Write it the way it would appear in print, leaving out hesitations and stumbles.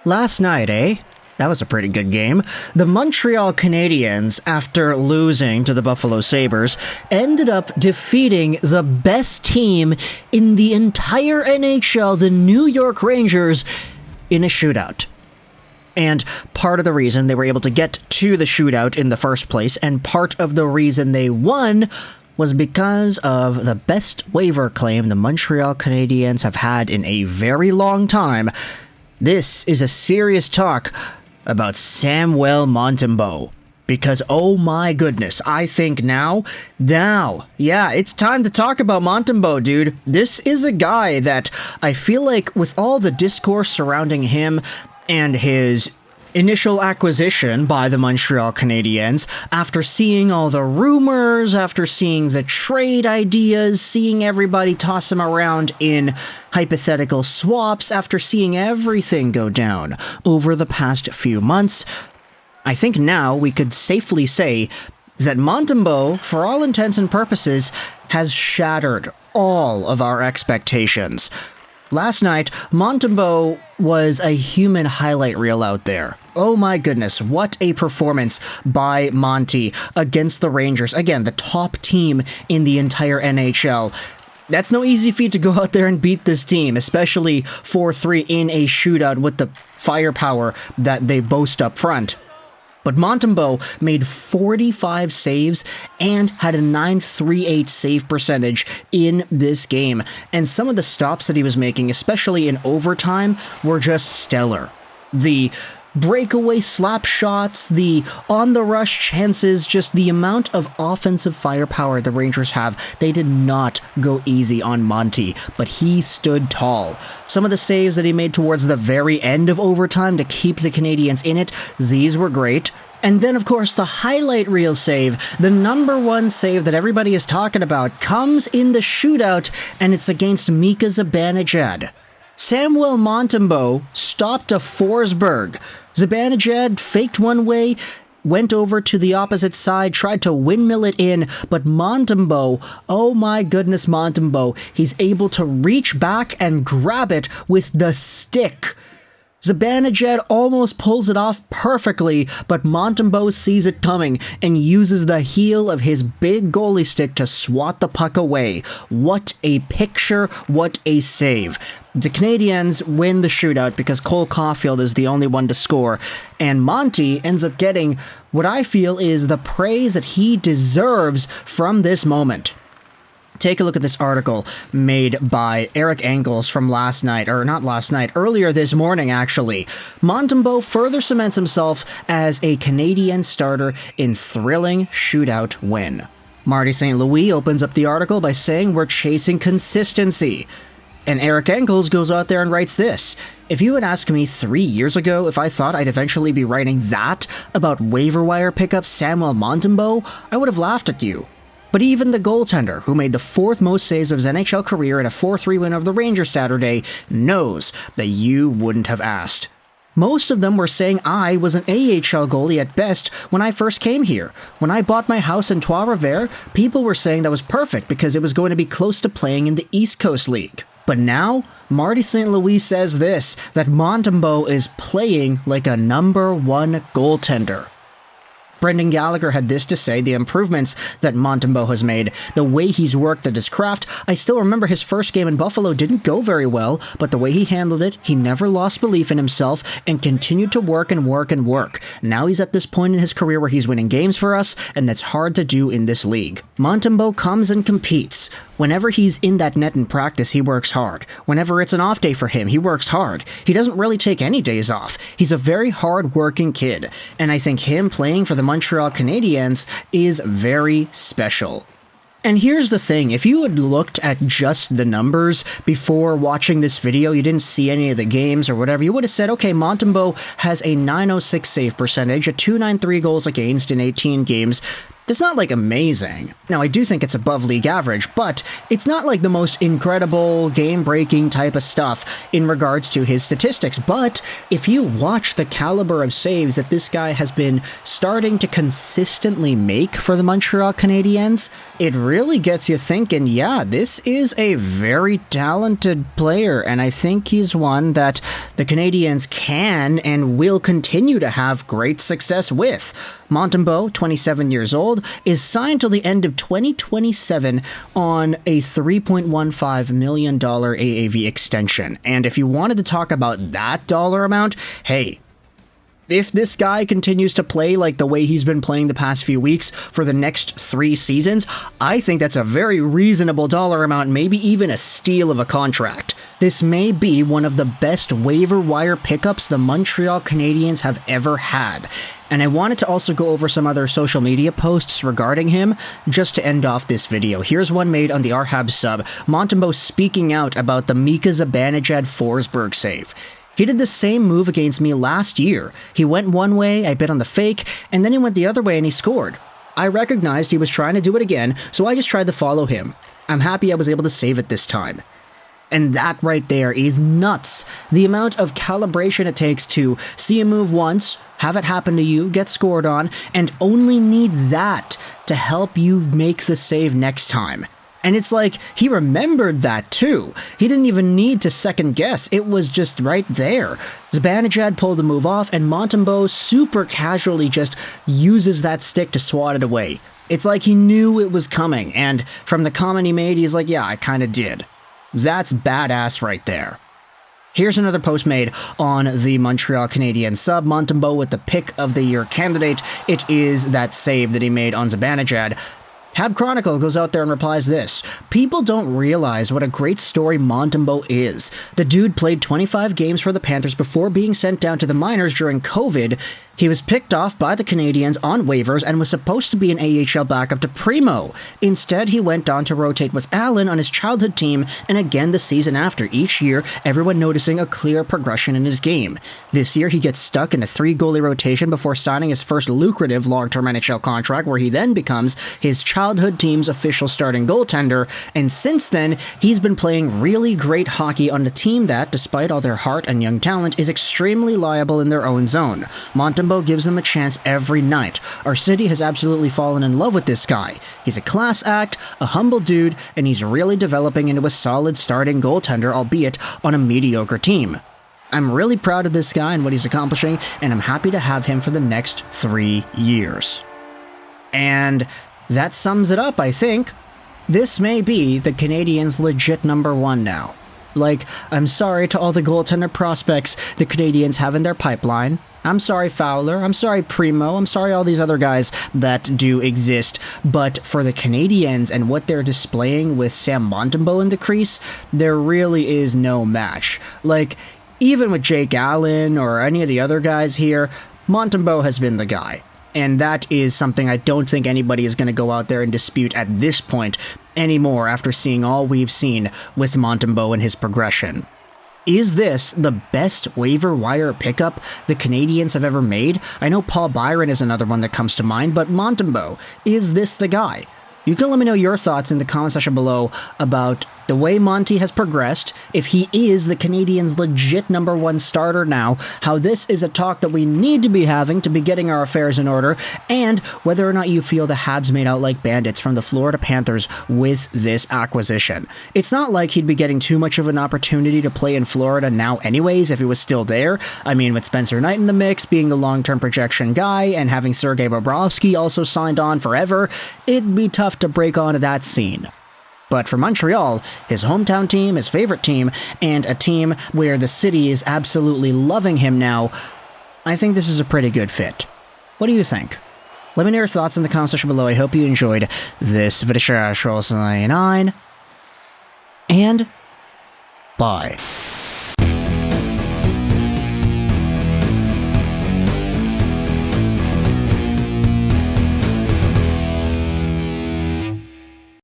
Last night, eh? That was a pretty good game. The Montreal Canadiens, after losing to the Buffalo Sabres, ended up defeating the best team in the entire NHL, the New York Rangers, in a shootout. And part of the reason they were able to get to the shootout in the first place, and part of the reason they won, was because of the best waiver claim the Montreal Canadiens have had in a very long time. This is a serious talk about Samuel Montembeault. Because, oh my goodness, I think now, yeah, it's time to talk about Montembeault, dude. This is a guy that I feel like with all the discourse surrounding him and his initial acquisition by the Montreal Canadiens, after seeing all the rumors, after seeing the trade ideas, seeing everybody toss him around in hypothetical swaps, after seeing everything go down over the past few months, I think now we could safely say that Montembeault, for all intents and purposes, has shattered all of our expectations. Last night, Montembeault was a human highlight reel out there. Oh my goodness, what a performance by Monty against the Rangers. Again, the top team in the entire NHL. That's no easy feat to go out there and beat this team, especially 4-3 in a shootout with the firepower that they boast up front. But Montembeault made 45 saves and had a .938 save percentage in this game. And some of the stops that he was making, especially in overtime, were just stellar. The breakaway slap shots, the on-the-rush chances, just the amount of offensive firepower the Rangers have. They did not go easy on Monty, but he stood tall. Some of the saves that he made towards the very end of overtime to keep the Canadiens in it, these were great. And then, of course, the highlight reel save, the number one save that everybody is talking about, comes in the shootout, and it's against Mika Zibanejad. Samuel Montembeault stopped a Forsberg. Zibanejad faked one way, went over to the opposite side, tried to windmill it in, but Montembeault, oh my goodness, Montembeault, he's able to reach back and grab it with the stick. Zibanejad almost pulls it off perfectly, but Montembeault sees it coming and uses the heel of his big goalie stick to swat the puck away. What a picture, what a save. The Canadiens win the shootout because Cole Caulfield is the only one to score, and Monty ends up getting what I feel is the praise that he deserves from this moment. Take a look at this article made by Eric Engels from earlier this morning, actually. Montembeault further cements himself as a Canadian starter in thrilling shootout win. Marty St. Louis opens up the article by saying we're chasing consistency. And Eric Engels goes out there and writes this: if you had asked me 3 years ago if I thought I'd eventually be writing that about waiver wire pickup Samuel Montembeault, I would have laughed at you. But even the goaltender, who made the fourth most saves of his NHL career in a 4-3 win over the Rangers Saturday, knows that you wouldn't have asked. Most of them were saying I was an AHL goalie at best when I first came here. When I bought my house in Trois-Rivières, people were saying that was perfect because it was going to be close to playing in the East Coast League. But now, Marty St. Louis says this, that Montembeault is playing like a number one goaltender. Brendan Gallagher had this to say: the improvements that Montembeault has made, the way he's worked at his craft. I still remember his first game in Buffalo didn't go very well, but the way he handled it, he never lost belief in himself and continued to work and work and work. Now he's at this point in his career where he's winning games for us, and that's hard to do in this league. Montembeault comes and competes. Whenever he's in that net in practice, he works hard. Whenever it's an off day for him, he works hard. He doesn't really take any days off. He's a very hard-working kid, and I think him playing for the Montreal Canadiens is very special. And here's the thing, if you had looked at just the numbers before watching this video, you didn't see any of the games or whatever, you would have said, okay, Montembeault has a .906 save percentage, a .293 goals against in 18 games. That's not like amazing. Now, I do think it's above league average, but it's not like the most incredible, game-breaking type of stuff in regards to his statistics. But if you watch the caliber of saves that this guy has been starting to consistently make for the Montreal Canadiens, it really gets you thinking, yeah, this is a very talented player, and I think he's one that the Canadiens can and will continue to have great success with. Montembeault, 27 years old, is signed till the end of 2027 on a $3.15 million AAV extension. And if you wanted to talk about that dollar amount, hey, if this guy continues to play like the way he's been playing the past few weeks for the next 3 seasons, I think that's a very reasonable dollar amount, maybe even a steal of a contract. This may be one of the best waiver wire pickups the Montreal Canadiens have ever had. And I wanted to also go over some other social media posts regarding him, just to end off this video. Here's one made on the Habs sub, Montembeault speaking out about the Mika Zibanejad Forsberg save. He did the same move against me last year. He went one way, I bit on the fake, and then he went the other way and he scored. I recognized he was trying to do it again, so I just tried to follow him. I'm happy I was able to save it this time. And that right there is nuts. The amount of calibration it takes to see a move once, have it happen to you, get scored on, and only need that to help you make the save next time. And it's like, he remembered that too. He didn't even need to second guess. It was just right there. Zibanejad pulled the move off, and Montembeault super casually just uses that stick to swat it away. It's like he knew it was coming, and from the comment he made, he's like, yeah, I kinda did. That's badass right there. Here's another post made on the Montreal Canadiens sub, Montembeault with the pick of the year candidate. It is that save that he made on Zibanejad. Hab Chronicle goes out there and replies this: people don't realize what a great story Montembeault is. The dude played 25 games for the Panthers before being sent down to the minors during COVID. He was picked off by the Canadiens on waivers and was supposed to be an AHL backup to Primo. Instead, he went on to rotate with Allen on his childhood team and again the season after, each year everyone noticing a clear progression in his game. This year, he gets stuck in a 3-goalie rotation before signing his first lucrative long-term NHL contract, where he then becomes his childhood team's official starting goaltender, and since then, he's been playing really great hockey on a team that, despite all their heart and young talent, is extremely liable in their own zone. Montembeault gives them a chance every night. Our city has absolutely fallen in love with this guy. He's a class act, a humble dude, and he's really developing into a solid starting goaltender, albeit on a mediocre team. I'm really proud of this guy and what he's accomplishing, and I'm happy to have him for the next 3 years. And that sums it up, I think. This may be the Canadiens' legit number 1 now. Like, I'm sorry to all the goaltender prospects the Canadiens have in their pipeline. I'm sorry, Fowler. I'm sorry, Primo. I'm sorry, all these other guys that do exist. But for the Canadiens and what they're displaying with Sam Montembeault in the crease, there really is no match. Like, even with Jake Allen or any of the other guys here, Montembeault has been the guy. And that is something I don't think anybody is going to go out there and dispute at this point anymore after seeing all we've seen with Montembeault and his progression. Is this the best waiver wire pickup the Canadiens have ever made? I know Paul Byron is another one that comes to mind, but Montembeault, is this the guy? You can let me know your thoughts in the comment section below about the way Monty has progressed, if he is the Canadiens' legit number 1 starter now, how this is a talk that we need to be having to be getting our affairs in order, and whether or not you feel the Habs made out like bandits from the Florida Panthers with this acquisition. It's not like he'd be getting too much of an opportunity to play in Florida now anyways if he was still there. I mean, with Spencer Knight in the mix, being the long-term projection guy, and having Sergei Bobrovsky also signed on forever, it'd be tough to break onto that scene. But for Montreal, his hometown team, his favorite team, and a team where the city is absolutely loving him now, I think this is a pretty good fit. What do you think? Let me know your thoughts in the comment section below. I hope you enjoyed this video. And bye.